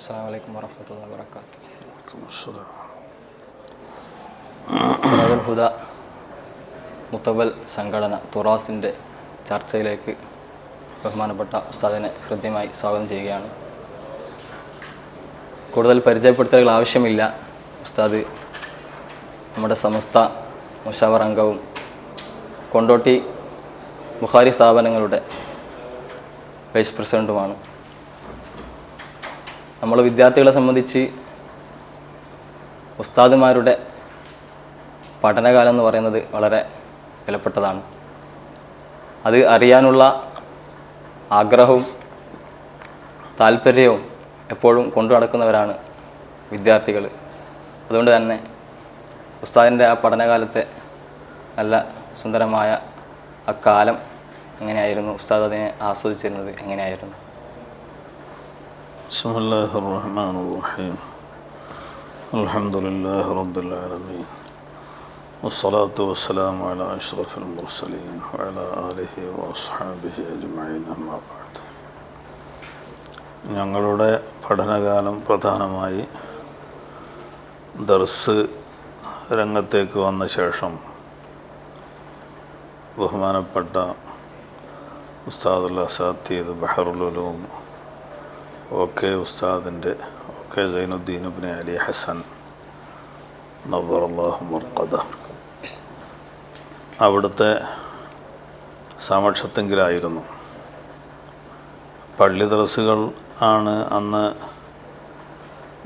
അസ്സലാമു അലൈക്കും വറഹ്മത്തുള്ളാഹി വബറകാതുഹു. സിറാജുൽ ഹുദ മുത്തവൽ സംഘടന തുറാസിൻ്റെ ചർച്ചയിലേക്ക് ബഹുമാനപ്പെട്ട ഉസ്താദിനെ ഹൃദ്യമായി സ്വാഗതം ചെയ്യുകയാണ്. കൂടുതൽ പരിചയപ്പെടുത്തലുകൾ ആവശ്യമില്ല. ഉസ്താദ് നമ്മുടെ സമസ്ത മുശാവർ അംഗവും കൊണ്ടോട്ടി ബുഖാരി സ്ഥാപനങ്ങളുടെ വൈസ് പ്രസിഡൻറ്റുമാണ്. നമ്മൾ വിദ്യാർത്ഥികളെ സംബന്ധിച്ച് ഉസ്താദുമാരുടെ പഠനകാലം എന്ന് പറയുന്നത് വളരെ വിലപ്പെട്ടതാണ്. അത് അറിയാനുള്ള ആഗ്രഹവും താല്പര്യവും എപ്പോഴും കൊണ്ടു നടക്കുന്നവരാണ് വിദ്യാർത്ഥികൾ. അതുകൊണ്ട് തന്നെ ഉസ്താദിൻ്റെ ആ പഠനകാലത്തെ നല്ല സുന്ദരമായ ആ കാലം എങ്ങനെയായിരുന്നു, ഉസ്താദ് അതിനെ ആസ്വദിച്ചിരുന്നത് എങ്ങനെയായിരുന്നു? ബിസ്മില്ലാഹിർ റഹ്മാനിർ റഹീം. അൽഹംദുലില്ലാഹി റബ്ബിൽ ആലമീൻ. വസ്സലാത്തു വസ്സലാമു അലാ അഷ്റഫിൽ മുർസലീൻ വഅലാ ആലിഹി വഅസ്ഹാബിഹി അജ്മഈൻ. അമ്മാ ബഅദ്. ഞങ്ങളുടെ പഠനകാലം പ്രധാനമായി ദർസ് രംഗത്തേക്ക് വന്ന ശേഷം ബഹുമാനപ്പെട്ട ഉസ്താദുൽ അസാത്തീദ് ബഹറുൽ ഉലൂം ഓക്കെ ഉസ്താദിൻ്റെ ഓക്കെ സൈനുദ്ദീൻ ഇബ്നു അലി ഹസൻ നവ്വറല്ലാഹു മർഖദ അവിടുത്തെ സമക്ഷത്തെങ്കിലായിരുന്നു. പള്ളി ദർസുകൾ ആണ് അന്ന്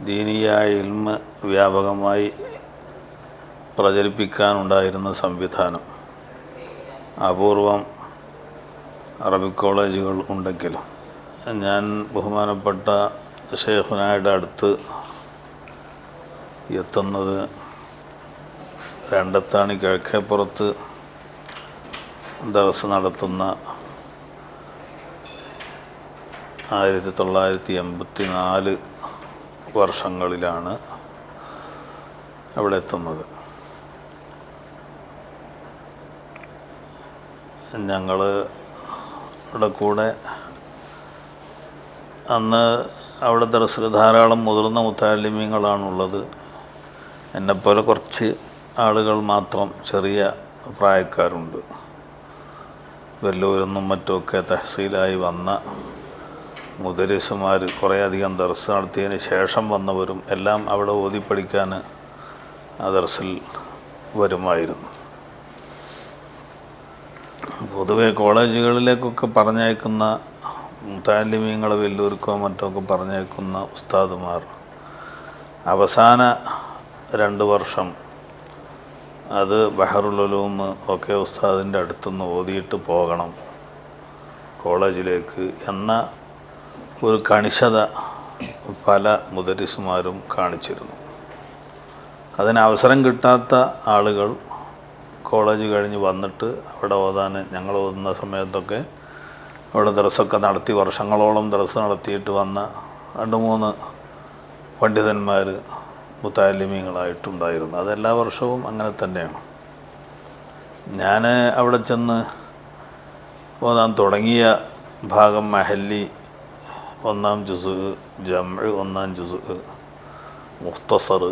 ദീനിയായ ഇൽമ് വ്യാപകമായി പ്രചരിപ്പിക്കാനുണ്ടായിരുന്ന സംവിധാനം. അപൂർവം അറബിക് കോളേജുകൾ ഉണ്ടെങ്കിലും ഞാൻ ബഹുമാനപ്പെട്ട ഷെയ്ഖുനായുടെ അടുത്ത് എത്തുന്നത് രണ്ടത്താണി കിഴക്കേപ്പുറത്ത് ദർസ് നടത്തുന്ന 1984 വർഷങ്ങളിലാണ് അവിടെ എത്തുന്നത്. ഞങ്ങളുടെ കൂടെ അന്ന് അവിടെ ദർസിൽ ധാരാളം മുതിർന്ന മുത്തഅല്ലിമീങ്ങളാണുള്ളത്. എന്നെപ്പോലെ കുറച്ച് ആളുകൾ മാത്രം ചെറിയ പ്രായക്കാരുണ്ട്. വെല്ലൂരിന്നും മറ്റുമൊക്കെ തഹ്സീലായി വന്ന മുദരിസുമാർ, കുറേയധികം ദർസ് നടത്തിയതിന് ശേഷം വന്നവരും എല്ലാം അവിടെ ഓതി പഠിക്കാൻ ആ ദർസിൽ വരുമായിരുന്നു. പൊതുവെ കോളേജുകളിലേക്കൊക്കെ പറഞ്ഞയക്കുന്ന മുത്തഅല്ലിമീങ്ങളെ വെല്ലൂർക്കോ മറ്റൊക്കെ പറഞ്ഞയക്കുന്ന ഉസ്താദുമാർ അവസാന 2 വർഷം അത് ബഹറുൽ ഉലൂം ഒക്കെ ഉസ്താദിൻ്റെ അടുത്തുനിന്ന് ഓതിയിട്ട് പോകണം കോളേജിലേക്ക് എന്ന ഒരു കണിശത പല മുദരിസുമാരും കാണിച്ചിരുന്നു. അതിന് അവസരം കിട്ടാത്ത ആളുകൾ കോളേജ് കഴിഞ്ഞ് വന്നിട്ട് അവിടെ ഓതാൻ, ഞങ്ങൾ ഓതുന്ന സമയത്തൊക്കെ അവിടെ ദർസൊക്കെ നടത്തി വർഷങ്ങളോളം ദർസ് നടത്തിയിട്ട് വന്ന 2-3 പണ്ഡിതന്മാർ മുത്തഅല്ലിമീങ്ങളായിട്ടുണ്ടായിരുന്നു. അതെല്ലാ വർഷവും അങ്ങനെ തന്നെയാണ്. ഞാൻ അവിടെ ചെന്ന് ഓതാൻ തുടങ്ങിയ ഭാഗം മഹല്ലി 1-ാം ജുസ്, ജംഅ് 1-ാം ജുസ്, മുഖ്തസർ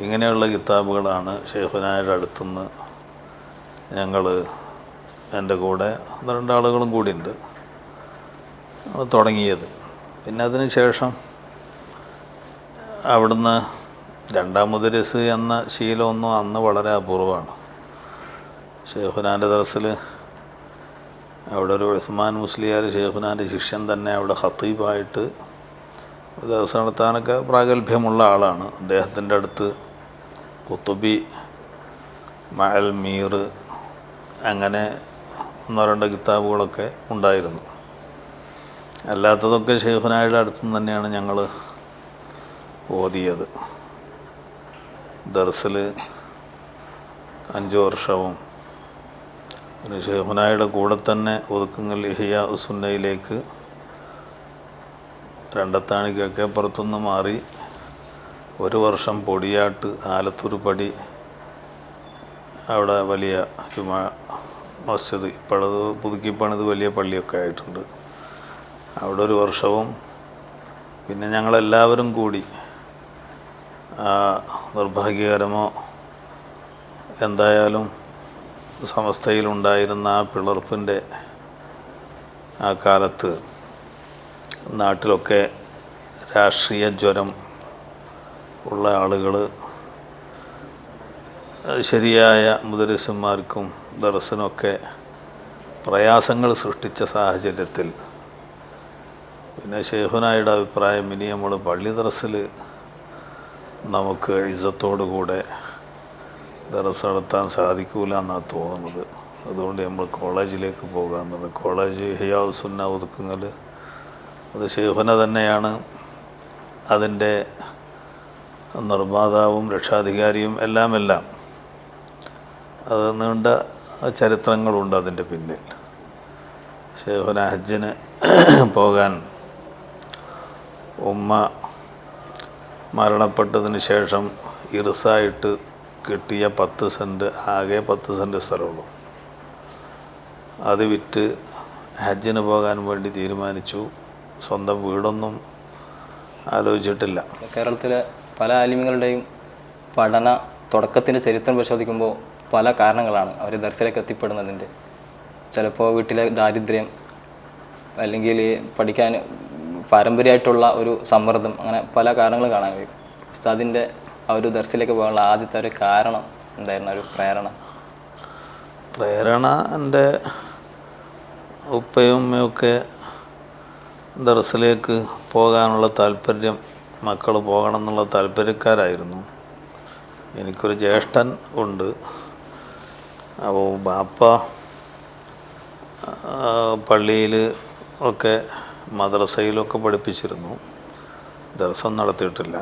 ഇങ്ങനെയുള്ള കിതാബുകളാണ് ഷെയ്ഖുനായുടെ അടുത്തുനിന്ന് ഞങ്ങൾ, എൻ്റെ കൂടെ 2 ആളുകളും കൂടിയുണ്ട്, തുടങ്ങിയത്. പിന്നെ അതിന് ശേഷം അവിടുന്ന് 2-ാം മുദരിസ് എന്ന ശീലമൊന്നും അന്ന് വളരെ അപൂർവമാണ്. ഷെയ്ഖുനാൻ്റെ ദർസിൽ അവിടെ ഒരു ഉസ്മാൻ മുസ്ലിയാർ ഷെയ്ഖുനാൻ്റെ ശിഷ്യൻ തന്നെ അവിടെ ഖത്തീബായിട്ട് ദർസ് നടത്താനൊക്കെ പ്രാഗൽഭ്യമുള്ള ആളാണ്. അദ്ദേഹത്തിൻ്റെ അടുത്ത് ഖുത്ബി, മഅൽ മീർ അങ്ങനെ 1-2 കിതാബുകളൊക്കെ ഉണ്ടായിരുന്നു. അല്ലാത്തതൊക്കെ ഷെയ്ഖുനായുടെ അടുത്തുനിന്ന് തന്നെയാണ് ഞങ്ങൾ ഓതിയത്. ദർസിൽ 5 വർഷവും പിന്നെ ഷെയ്ഖുനായുടെ കൂടെ തന്നെ ഒതുക്കുങ്ങൽ ഇഹ്യാ സുന്നയിലേക്ക് രണ്ടത്താണി കിഴക്കേപ്പുറത്തുനിന്ന് മാറി 1 വർഷം പൊടിയാട്ട് ആലത്തൂർ പടി, അവിടെ വലിയ ജുമാ മസ്ജിദ്, ഇപ്പോഴത് പുതുക്കിപ്പണിത് വലിയ പള്ളിയൊക്കെ ആയിട്ടുണ്ട്. അവിടെ 1 വർഷവും പിന്നെ ഞങ്ങളെല്ലാവരും കൂടി നിർഭാഗ്യകരമോ എന്തായാലും സമസ്തയിലുണ്ടായിരുന്ന ആ പിളർപ്പിൻ്റെ ആ കാലത്ത് നാട്ടിലൊക്കെ രാഷ്ട്രീയ ജ്വരം ഉള്ള ആളുകൾ ശരിയായ മുദരിസന്മാർക്കും ദർസിനൊക്കെ പ്രയാസങ്ങൾ സൃഷ്ടിച്ച സാഹചര്യത്തിൽ പിന്നെ ഷെയ്ഖുനായുടെ അഭിപ്രായം ഇനി നമ്മൾ പള്ളി ദർസിൽ നമുക്ക് ഇസ്സത്തോടു കൂടെ ദർസ് നടത്താൻ സാധിക്കില്ല എന്നാണ് തോന്നുന്നത്. അതുകൊണ്ട് നമ്മൾ കോളേജിലേക്ക് പോകാമെന്നുള്ളത്. കോളേജ് ഹിയാഉ സുന്ന ഒതുക്കുങ്ങൽ അത് ഷെയ്ഖുന തന്നെയാണ് അതിൻ്റെ നിർമ്മാതാവും രക്ഷാധികാരിയും എല്ലാം. അത് നീണ്ട ചരിത്രങ്ങളുണ്ട് അതിൻ്റെ പിന്നിൽ. ഷെയ്ഖുന ഹജ്ജിന് പോകാൻ ഉമ്മ മരണപ്പെട്ടതിന് ശേഷം ഇർസായിട്ട് കിട്ടിയ 10 സെൻറ്റ്, ആകെ 10 സെൻറ്റ് സ്ഥലമുള്ളൂ. അത് വിറ്റ് ഹജ്ജിന് പോകാൻ വേണ്ടി തീരുമാനിച്ചു. സ്വന്തം വീടൊന്നും ആലോചിച്ചിട്ടില്ല. കേരളത്തിലെ പല ആലിമ്യങ്ങളുടെയും പഠന തുടക്കത്തിൻ്റെ ചരിത്രം പരിശോധിക്കുമ്പോൾ പല കാരണങ്ങളാണ് അവർ ദർസിലേക്ക് എത്തിപ്പെടുന്നതിൻ്റെ. ചിലപ്പോൾ വീട്ടിലെ ദാരിദ്ര്യം, അല്ലെങ്കിൽ പഠിക്കാൻ പാരമ്പര്യമായിട്ടുള്ള ഒരു സമ്മർദ്ദം, അങ്ങനെ പല കാരണങ്ങൾ കാണാൻ കഴിയും. ഉസ്താദിൻ്റെ ആ ഒരു ദർസിലേക്ക് പോകാനുള്ള ആദ്യത്തെ ഒരു കാരണം എന്തായിരുന്നു? ഒരു പ്രേരണ എൻ്റെ ഉപ്പയും ഉമ്മയൊക്കെ ദർസിലേക്ക് പോകാനുള്ള താല്പര്യം, മക്കൾ പോകണം എന്നുള്ള താല്പര്യക്കാരായിരുന്നു. എനിക്കൊരു ജ്യേഷ്ഠൻ ഉണ്ട്. അപ്പോൾ ബാപ്പ പള്ളിയിൽ ഒക്കെ മദ്രസയിലൊക്കെ പഠിപ്പിച്ചിരുന്നു, ദർസം നടത്തിയിട്ടില്ല.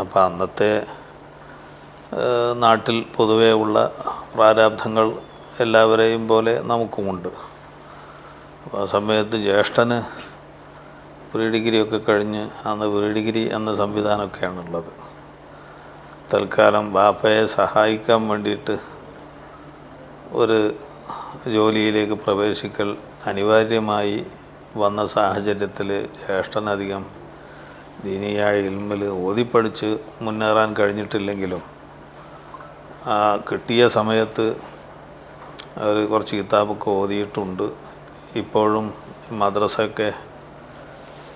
അപ്പോൾ അന്നത്തെ നാട്ടിൽ പൊതുവേ ഉള്ള പ്രാരാബ്ധങ്ങൾ എല്ലാവരെയും പോലെ നമുക്കുമുണ്ട്. ആ സമയത്ത് ജ്യേഷ്ഠന് പ്രീ ഡിഗ്രിയൊക്കെ കഴിഞ്ഞ്, അന്ന് പ്രീ ഡിഗ്രി എന്ന സംവിധാനമൊക്കെയാണുള്ളത്. തൽക്കാലം ബാപ്പയെ സഹായിക്കാൻ വേണ്ടിയിട്ട് ഒരു ജോലിയിലേക്ക് പ്രവേശിക്കൽ അനിവാര്യമായി വന്ന സാഹചര്യത്തിൽ ജ്യേഷ്ഠനധികം ദീനിയായ ഇൽമിൽ ഓതിപ്പടിച്ച് മുന്നേറാൻ കഴിഞ്ഞിട്ടില്ലെങ്കിലും ആ കിട്ടിയ സമയത്ത് അവർ കുറച്ച് കിതാബൊക്കെ ഓതിയിട്ടുണ്ട്. ഇപ്പോഴും മദ്രസയൊക്കെ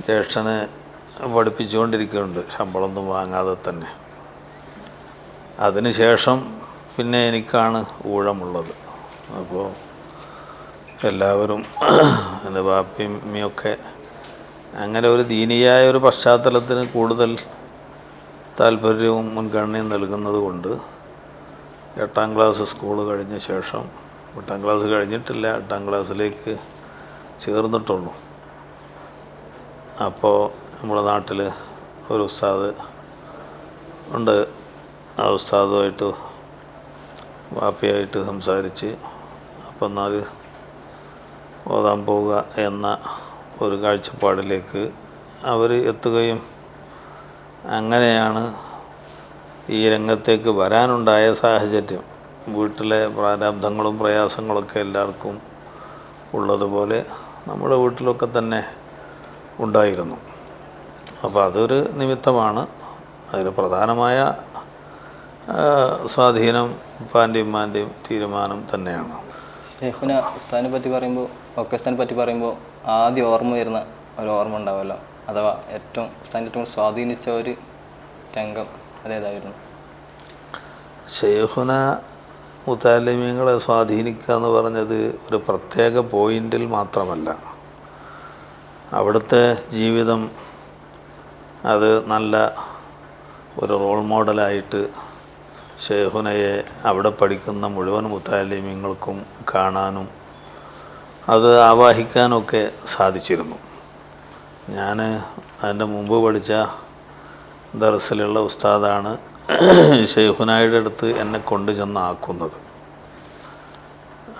ജ്യേഷ്ഠനെ പഠിപ്പിച്ചുകൊണ്ടിരിക്കുന്നുണ്ട്, ശമ്പളമൊന്നും വാങ്ങാതെ തന്നെ. അതിനുശേഷം പിന്നെ എനിക്കാണ് ഊഴമുള്ളത്. അപ്പോൾ എല്ലാവരും എൻ്റെ ബാപ്പയും ഉമ്മയൊക്കെ അങ്ങനെ ഒരു ദീനിയായ ഒരു പശ്ചാത്തലത്തിന് കൂടുതൽ താല്പര്യവും മുൻഗണനയും നൽകുന്നത് കൊണ്ട് 8ാം ക്ലാസ് സ്കൂൾ കഴിഞ്ഞ ശേഷം, 8ാം ക്ലാസ് കഴിഞ്ഞിട്ടില്ല, 8ാം ക്ലാസ്സിലേക്ക് ചേർന്നിട്ടുള്ളൂ. അപ്പോൾ നമ്മുടെ നാട്ടിൽ ഒരു ഉസ്താദ് ഉണ്ട്. ആ ഉസ്താദുമായിട്ട് വാപ്പയായിട്ട് സംസാരിച്ച് അപ്പം എന്നാൽ ഓതാൻ പോവുക എന്ന ഒരു കാഴ്ചപ്പാടിലേക്ക് അവർ എത്തുകയും അങ്ങനെയാണ് ഈ രംഗത്തേക്ക് വരാനുണ്ടായ സാഹചര്യം. വീട്ടിലെ പ്രാരാബ്ധങ്ങളും പ്രയാസങ്ങളൊക്കെ എല്ലാവർക്കും ഉള്ളതുപോലെ നമ്മുടെ വീട്ടിലൊക്കെ തന്നെ ഉണ്ടായിരുന്നു. അപ്പോൾ അതൊരു നിമിത്തമാണ്. അതിൽ പ്രധാനമായ സ്വാധീനം ഉപ്പാൻ്റെയും ഉമ്മാൻ്റെയും തീരുമാനം തന്നെയാണ്. ഷെയ്ഖുന ഉസ്താദിനെ പറ്റി പറയുമ്പോൾ ആദ്യം ഓർമ്മ വരുന്ന ഒരു ഓർമ്മ ഉണ്ടാവുമല്ലോ, അഥവാ ഉസ്താദിനെ ഏറ്റവും സ്വാധീനിച്ച ഒരു രംഗം അതേതായിരുന്നു? ഷെയ്ഖുന മുതഅല്ലിമീങ്ങളെ സ്വാധീനിക്കുക എന്ന് പറഞ്ഞത് ഒരു പ്രത്യേക പോയിന്റിൽ മാത്രമല്ല. അവിടുത്തെ ജീവിതം അത് നല്ല ഒരു റോൾ മോഡലായിട്ട് ഷെയ്ഖുനയെ അവിടെ പഠിക്കുന്ന മുഴുവൻ മുതഅല്ലിമീങ്ങൾക്കും കാണാനും അത് ആവാഹിക്കാനൊക്കെ സാധിച്ചിരുന്നു. ഞാൻ അതിൻ്റെ മുമ്പ് പഠിച്ച ദർസിലുള്ള ഉസ്താദാണ് ഷെയ്ഖുനായുടെ അടുത്ത് എന്നെ കൊണ്ടു ചെന്ന് ആക്കുന്നത്.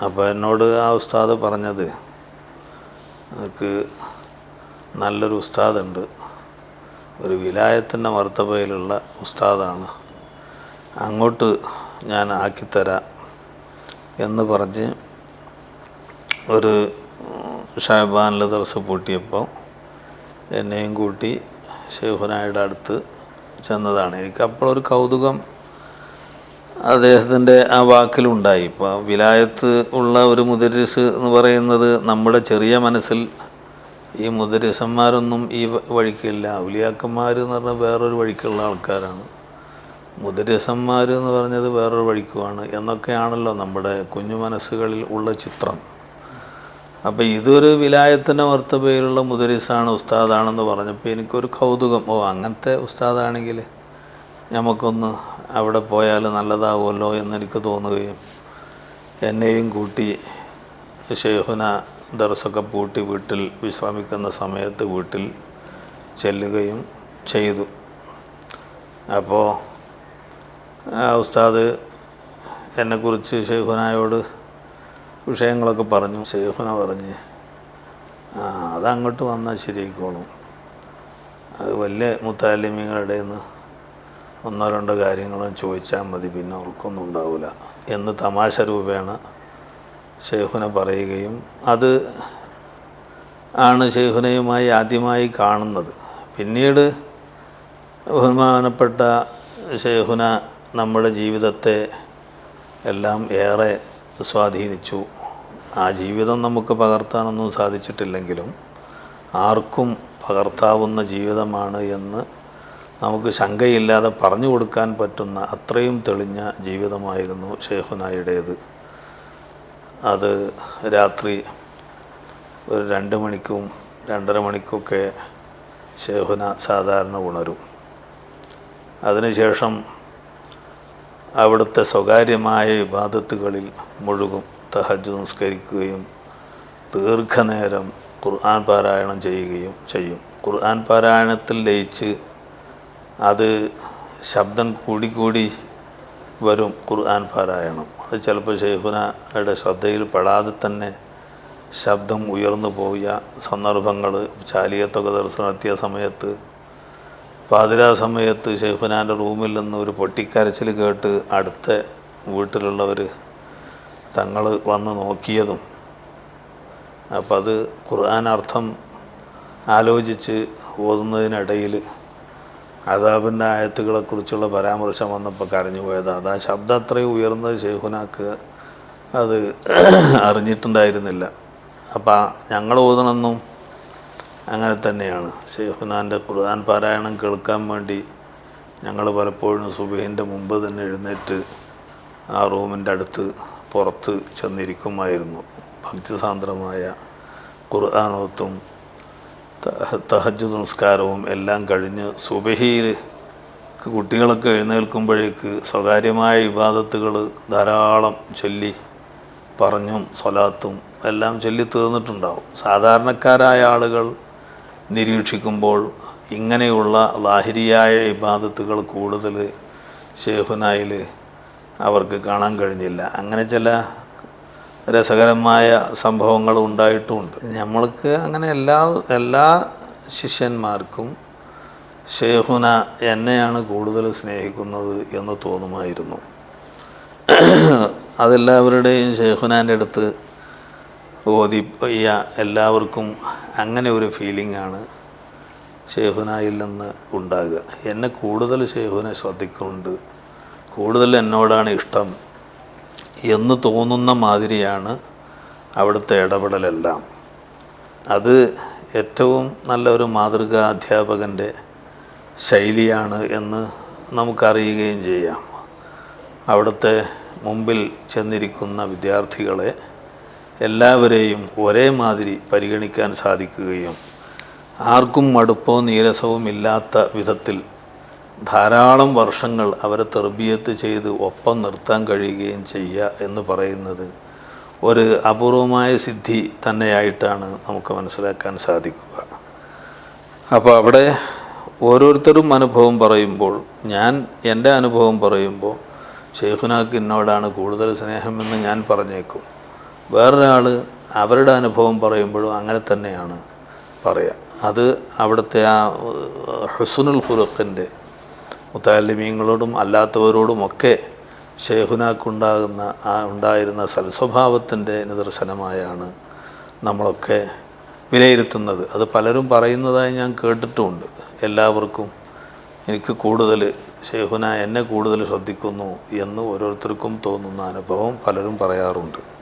അപ്പോൾ എന്നോട് ആ ഉസ്താദ് പറഞ്ഞത്, എനിക്ക് നല്ലൊരു ഉസ്താദുണ്ട്, ഒരു വിലായത്തിൻ്റെ മർത്തബയിലുള്ള ഉസ്താദാണ്, അങ്ങോട്ട് ഞാൻ ആക്കിത്തരാം എന്ന് പറഞ്ഞ് ഒരു ഷഅബാനിൽ ദർസ് പൂട്ടിയപ്പോൾ എന്നെയും കൂട്ടി ഷെയ്ഖുനായുടെ അടുത്ത് ചെന്നതാണ്. എനിക്കപ്പോഴൊരു കൗതുകം അദ്ദേഹത്തിൻ്റെ ആ വാക്കിലുണ്ടായി. ഇപ്പോൾ വിലായത്ത് ഉള്ള ഒരു മുദരിസ് എന്ന് പറയുന്നത് നമ്മുടെ ചെറിയ മനസ്സിൽ ഈ മുദരിസന്മാരൊന്നും ഈ വഴിക്കില്ല. ഔലിയാക്കന്മാർ എന്ന് പറഞ്ഞാൽ വേറൊരു വഴിക്കുള്ള ആൾക്കാരാണ്, മുദരിസന്മാർ എന്ന് പറഞ്ഞത് വേറൊരു വഴിക്കുമാണ് എന്നൊക്കെയാണല്ലോ നമ്മുടെ കുഞ്ഞു മനസ്സുകളിൽ ഉള്ള ചിത്രം. അപ്പോൾ ഇതൊരു വിലായത്തിൻ്റെ മർത്തബയിലുള്ള മുദരിസാണ്, ഉസ്താദാണെന്ന് പറഞ്ഞപ്പോൾ എനിക്കൊരു കൗതുകം. അങ്ങനത്തെ ഉസ്താദാണെങ്കിൽ നമുക്കൊന്ന് അവിടെ പോയാൽ നല്ലതാവുമല്ലോ എന്നെനിക്ക് തോന്നുകയും എന്നെയും കൂട്ടി ഷെയ്ഖുന ദർസൊക്കെ പൂട്ടി വീട്ടിൽ വിശ്രമിക്കുന്ന സമയത്ത് വീട്ടിൽ ചെല്ലുകയും ചെയ്തു. അപ്പോൾ ഉസ്താദ് എന്നെക്കുറിച്ച് ഷെയ്ഖുനായോട് വിഷയങ്ങളൊക്കെ പറഞ്ഞു. ഷെയ്ഖുന പറഞ്ഞ് അതങ്ങോട്ട് വന്നാൽ ശരിയായിക്കോളും, അത് വലിയ മുത്താലിമീങ്ങളുടെ നിന്ന് ഒന്നോ രണ്ടോ കാര്യങ്ങളും ചോദിച്ചാൽ മതി, പിന്നെ അവർക്കൊന്നും ഉണ്ടാവില്ല എന്ന് തമാശ രൂപേണ ഷെയ്ഖുന പറയുകയും അത് ആണ് ഷെയ്ഖുനയുമായി ആദ്യമായി കാണുന്നത്. പിന്നീട് ബഹുമാനപ്പെട്ട ഷെയ്ഖുന നമ്മുടെ ജീവിതത്തെ എല്ലാം ഏറെ സ്വാധീനിച്ചു. ആ ജീവിതം നമുക്ക് പകർത്താനൊന്നും സാധിച്ചിട്ടില്ലെങ്കിലും ആർക്കും പകർത്താവുന്ന ജീവിതമാണ് എന്ന് നമുക്ക് ശങ്കയില്ലാതെ പറഞ്ഞു കൊടുക്കാൻ പറ്റുന്ന അത്രയും തെളിഞ്ഞ ജീവിതമായിരുന്നു ഷെയ്ഖുനായുടേത്. അത് രാത്രി ഒരു 2 മണിക്കും 2:30 മണിക്കൊക്കെ ഷെയ്ഖുന സാധാരണ ഉണരും. അതിനുശേഷം അവിടുത്തെ സ്വകാര്യമായ ഇബാദത്തുകളിൽ മുഴുകും. തഹജ്ജുദ് നിസ്കരിക്കുകയും ദീർഘനേരം ഖുർആൻ പാരായണം ചെയ്യുകയും ചെയ്യും. ഖുർആൻ പാരായണത്തിൽ ലയിച്ച് അത് ശബ്ദം കൂടിക്കൂടി വരും. ഖുർആൻ പാരായണം അത് ചിലപ്പോൾ ഷെയ്ഖുനയുടെ ശ്രദ്ധയിൽ പെടാതെ തന്നെ ശബ്ദം ഉയർന്നു പോയ സന്ദർഭങ്ങൾ, ചാലിയത്തൊക്കെ ദർശനം നടത്തിയ സമയത്ത് പാതിരാ സമയത്ത് ഷെയ്ഖുനാൻ്റെ റൂമിൽ നിന്ന് ഒരു പൊട്ടിക്കരച്ചിൽ കേട്ട് അടുത്ത വീട്ടിലുള്ളവർ തങ്ങൾ വന്ന് നോക്കിയതും, അപ്പം അത് ഖുർആൻ അർത്ഥം ആലോചിച്ച് ഓതുന്നതിനിടയിൽ അദാബിൻ്റെ ആയത്തുകളെക്കുറിച്ചുള്ള പരാമർശം വന്നപ്പോൾ കരഞ്ഞു പോയത്. അത് ആ ശബ്ദം അത്രയും ഉയർന്നത് ഷെയ്ഖുനാക്ക് അത് അറിഞ്ഞിട്ടുണ്ടായിരുന്നില്ല. അപ്പം ഞങ്ങൾ ഓതണമെന്നും അങ്ങനെ തന്നെയാണ്. ഷെയ്ഖുനാൻ്റെ ഖുർആൻ പാരായണം കേൾക്കാൻ വേണ്ടി ഞങ്ങൾ പലപ്പോഴും സുബഹിൻ്റെ മുമ്പ് തന്നെ എഴുന്നേറ്റ് ആ റൂമിൻ്റെ അടുത്ത് പുറത്ത് ചെന്നിരിക്കുമായിരുന്നു. ഭക്തിസാന്ദ്രമായ ഖുർആനോത്തും തഹജ്ജുദ് നിസ്കാരവും എല്ലാം കഴിഞ്ഞ് സുബഹിയിൽ കുട്ടികളൊക്കെ എഴുന്നേൽക്കുമ്പോഴേക്ക് സ്വകാര്യമായ ഇബാദത്തുകൾ ധാരാളം ചൊല്ലി പറഞ്ഞും സ്വലാത്തും എല്ലാം ചൊല്ലി തീർന്നിട്ടുണ്ടാവും. സാധാരണക്കാരായ ആളുകൾ നിരീക്ഷിക്കുമ്പോൾ ഇങ്ങനെയുള്ള ലാഹിരിയായ ഇബാദത്തുകൾ കൂടുതൽ ഷെയ്ഖുനായിൽ അവർക്ക് കാണാൻ കഴിഞ്ഞില്ല. അങ്ങനെ ചില രസകരമായ സംഭവങ്ങൾ ഉണ്ടായിട്ടുമുണ്ട്. നമ്മൾക്ക് അങ്ങനെ എല്ലാ ശിഷ്യന്മാർക്കും ഷെയ്ഖുന എന്നെയാണ് കൂടുതൽ സ്നേഹിക്കുന്നത് എന്ന് തോന്നുമായിരുന്നു. അതെല്ലാവരുടെയും ഷെയ്ഖുനാൻ്റെ അടുത്ത് ഓതിയ എല്ലാവർക്കും അങ്ങനെ ഒരു ഫീലിംഗാണ് ഷെയ്ഖുനായിൽ നിന്ന് ഉണ്ടാകുക. എന്നെ കൂടുതൽ ഷെയ്ഖുന ശ്രദ്ധിക്കുന്നുണ്ട്, കൂടുതൽ എന്നോടാണ് ഇഷ്ടം എന്ന് തോന്നുന്ന മാതിരിയാണ് അവിടുത്തെ ഇടപെടലെല്ലാം. അത് ഏറ്റവും നല്ലൊരു മാതൃകാ അധ്യാപകൻ്റെ ശൈലിയാണ് എന്ന് നമുക്കറിയുകയും ചെയ്യാം. അവിടുത്തെ മുമ്പിൽ ചെന്നിരിക്കുന്ന വിദ്യാർത്ഥികളെ എല്ലാവരെയും ഒരേ മാതിരി പരിഗണിക്കാൻ സാധിക്കുകയും ആർക്കും മടുപ്പോ നീരസവും ഇല്ലാത്ത വിധത്തിൽ ധാരാളം വർഷങ്ങൾ അവരെ തർബിയത്ത് ചെയ്ത് ഒപ്പം നിർത്താൻ കഴിയുകയും ചെയ്യുക എന്ന് പറയുന്നത് ഒരു അപൂർവമായ സിദ്ധി തന്നെയായിട്ടാണ് നമുക്ക് മനസ്സിലാക്കാൻ സാധിക്കുക. അപ്പോൾ അവിടെ ഓരോരുത്തരും അനുഭവം പറയുമ്പോൾ, ഞാൻ എൻ്റെ അനുഭവം പറയുമ്പോൾ ഷെയ്ഖുനാക്ക് എന്നോടാണ് കൂടുതൽ സ്നേഹമെന്ന് ഞാൻ പറഞ്ഞേക്കും. വേറൊരാൾ അവരുടെ അനുഭവം പറയുമ്പോഴും അങ്ങനെ തന്നെയാണ് പറയുക. അത് അവിടുത്തെ ആ ഹുസ്നുൽ ഖുലുഖിൻ്റെ മുതഅല്ലിമീങ്ങളോടും അല്ലാത്തവരോടുമൊക്കെ ഷെയ്ഖുനാക്കുണ്ടായിരുന്ന സൽസ്വഭാവത്തിൻ്റെ നിദർശനമായാണ് നമ്മളൊക്കെ വിലയിരുത്തുന്നത്. അത് പലരും പറയുന്നതായി ഞാൻ കേട്ടിട്ടുമുണ്ട്. എല്ലാവർക്കും എനിക്ക് കൂടുതൽ ശൈഖുന എന്നെ കൂടുതൽ ശ്രദ്ധിക്കുന്നു എന്ന് ഓരോരുത്തർക്കും തോന്നുന്ന അനുഭവം പലരും പറയാറുണ്ട്.